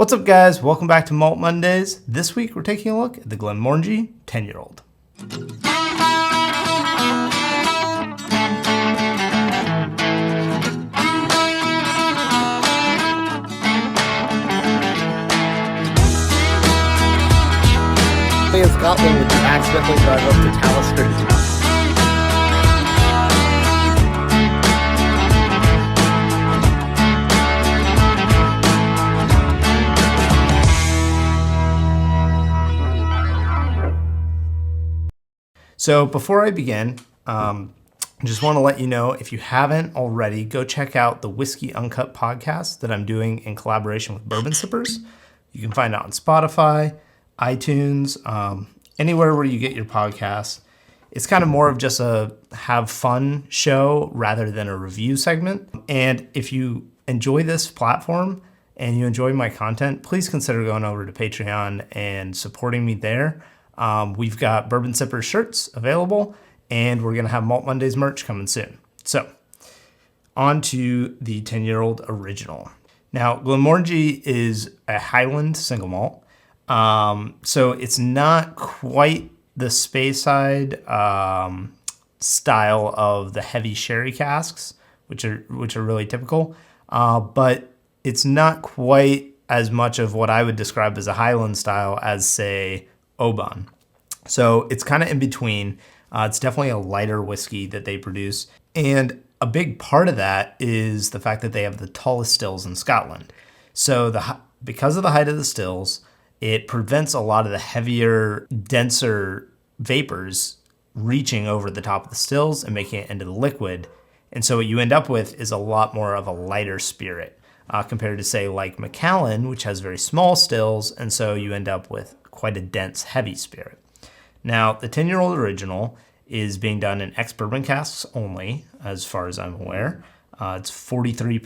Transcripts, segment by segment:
What's up, guys? Welcome back to Malt Mondays. This week we're taking a look at the Glenmorangie 10-year-old. In Scotland, would you accidentally drive up to Talisker? So before I begin, I just want to let you know, if you haven't already, go check out the Whiskey Uncut podcast that I'm doing in collaboration with Bourbon Sippers. You can find it on Spotify, iTunes, anywhere where you get your podcasts. It's kind of more of just a have fun show rather than a review segment. And if you enjoy this platform and you enjoy my content, please consider going over to Patreon and supporting me there. We've got Bourbon Sippers shirts available, and we're going to have Malt Mondays merch coming soon. So, on to the 10-year-old original. Now, Glenmorangie is a Highland single malt. So it's not quite the Speyside style of the heavy sherry casks, which are really typical. But it's not quite as much of what I would describe as a Highland style as, say, Oban. So it's kind of in between. It's definitely a lighter whiskey that they produce. And a big part of that is the fact that they have the tallest stills in Scotland. So because of the height of the stills, it prevents a lot of the heavier, denser vapors reaching over the top of the stills and making it into the liquid. And so what you end up with is a lot more of a lighter spirit compared to, say, like Macallan, which has very small stills. And so you end up with quite a dense, heavy spirit. Now, the 10-year-old original is being done in ex-bourbon casks only, as far as I'm aware. It's 43%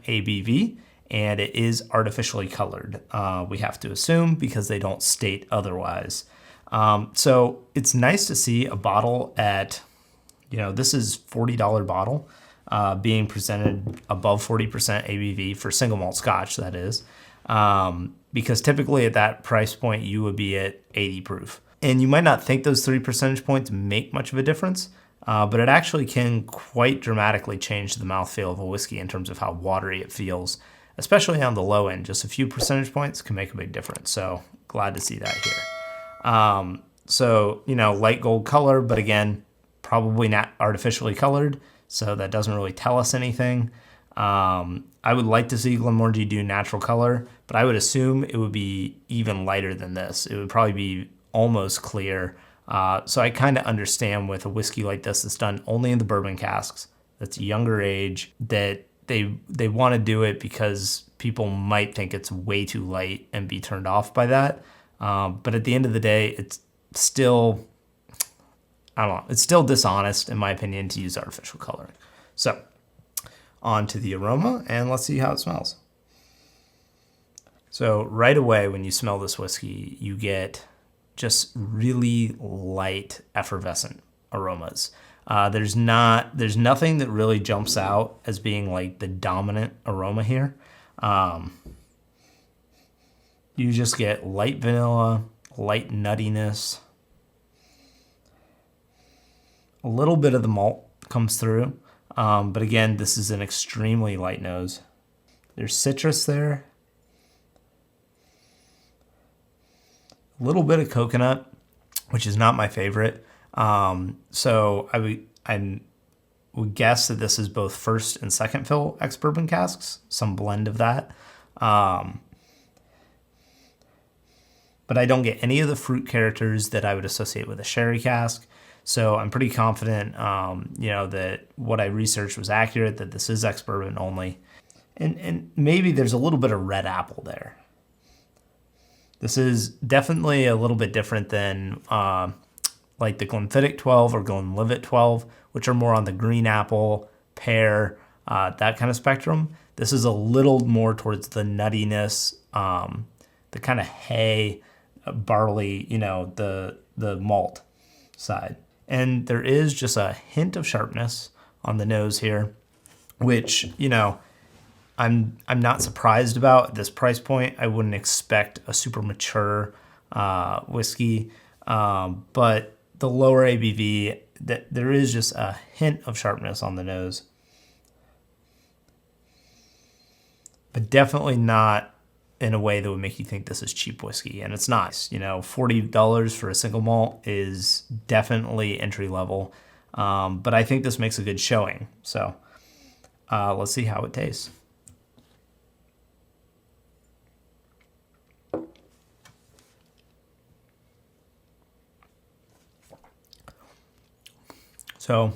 ABV, and it is artificially colored. We have to assume, because they don't state otherwise. So it's nice to see a bottle at, this is $40 bottle, being presented above 40% ABV for single malt Scotch, that is. Because typically at that price point, you would be at 80 proof. And you might not think those 3 percentage points make much of a difference, but it actually can quite dramatically change the mouthfeel of a whiskey in terms of how watery it feels, especially on the low end. Just a few percentage points can make a big difference. So glad to see that here. So, light gold color, but again, probably not artificially colored. So that doesn't really tell us anything. I would like to see Glenmorangie do natural color, but I would assume it would be even lighter than this. It would probably be almost clear. So I kind of understand with a whiskey like this that's done only in the bourbon casks, that's a younger age, that they want to do it because people might think it's way too light and be turned off by that. But at the end of the day, it's still, it's still dishonest, in my opinion, to use artificial coloring. So on to the aroma, and let's see how it smells. So right away, when you smell this whiskey, you get just really light, effervescent aromas. There's nothing that really jumps out as being like the dominant aroma here. You just get light vanilla, light nuttiness. A little bit of the malt comes through. But again, this is an extremely light nose. There's citrus there. A little bit of coconut, which is not my favorite. So I would guess that this is both first and second fill ex-bourbon casks, some blend of that. But I don't get any of the fruit characters that I would associate with a sherry cask. So I'm pretty confident, that what I researched was accurate, that this is ex-bourbon only. And maybe there's a little bit of red apple there. This is definitely a little bit different than like the Glenfiddich 12 or Glenlivet 12, which are more on the green apple, pear, that kind of spectrum. This is a little more towards the nuttiness, the kind of hay, barley, the malt side. And there is just a hint of sharpness on the nose here, which, I'm not surprised about at this price point. I wouldn't expect a super mature whiskey, but the lower ABV, that there is just a hint of sharpness on the nose, but definitely not in a way that would make you think this is cheap whiskey, and it's not. You know, $40 for a single malt is definitely entry level, but I think this makes a good showing. So let's see how it tastes. So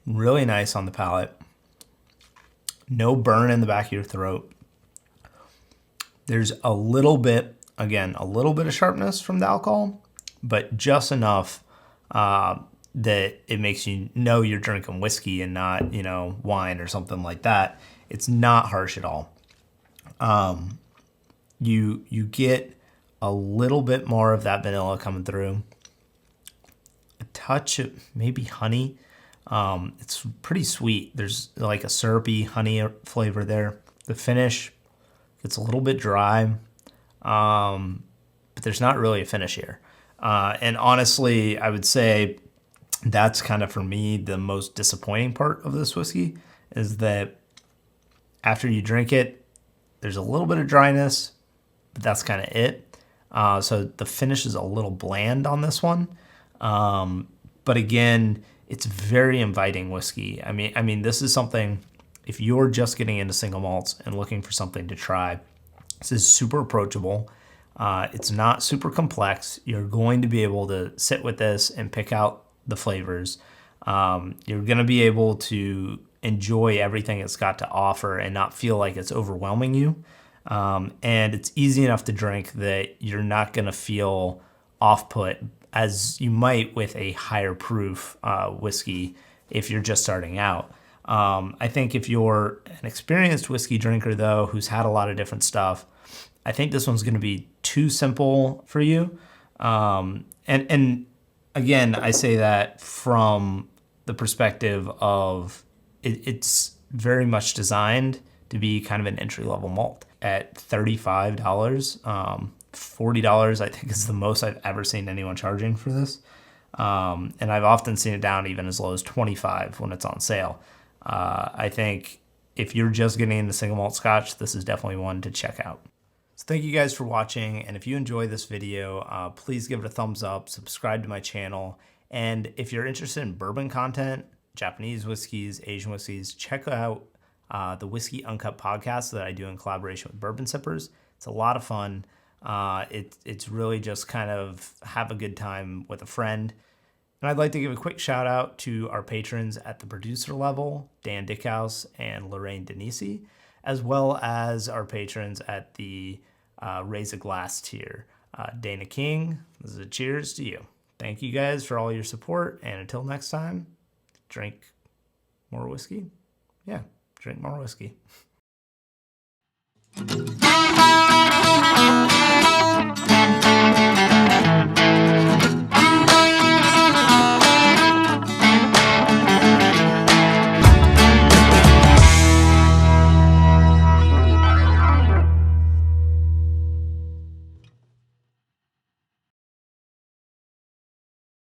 really nice on the palate. No burn in the back of your throat. There's a little bit, again, a little bit of sharpness from the alcohol, but just enough that it makes you know you're drinking whiskey and not, you know, wine or something like that. It's not harsh at all. You get a little bit more of that vanilla coming through. A touch of maybe honey. It's pretty sweet. There's like a syrupy honey flavor there. The finish, it's a little bit dry, but there's not really a finish here. And honestly, I would say that's kind of, for me, the most disappointing part of this whiskey is that after you drink it, there's a little bit of dryness, but that's kind of it. So the finish is a little bland on this one. But again, it's very inviting whiskey. I mean, this is something, if you're just getting into single malts and looking for something to try, this is super approachable. It's not super complex. You're going to be able to sit with this and pick out the flavors. You're going to be able to enjoy everything it's got to offer and not feel like it's overwhelming you. And it's easy enough to drink that you're not going to feel off-put as you might with a higher proof whiskey if you're just starting out. I think if you're an experienced whiskey drinker, though, who's had a lot of different stuff, I think this one's going to be too simple for you. And again, I say that from the perspective of it's very much designed to be kind of an entry-level malt. At $35, $40, I think, is the most I've ever seen anyone charging for this. And I've often seen it down even as low as $25 when it's on sale. I think if you're just getting into single malt scotch, this is definitely one to check out. So thank you guys for watching, and if you enjoyed this video, please give it a thumbs up, subscribe to my channel, and if you're interested in bourbon content, Japanese whiskeys, Asian whiskeys, check out the Whiskey Uncut podcast that I do in collaboration with Bourbon Sippers. It's a lot of fun. It's really just kind of have a good time with a friend. And I'd like to give a quick shout out to our patrons at the producer level, Dan Dickhouse and Lorraine Denisi, as well as our patrons at the Raise a Glass tier. Dana King, this is a cheers to you. Thank you guys for all your support, and until next time, drink more whiskey. Yeah, drink more whiskey.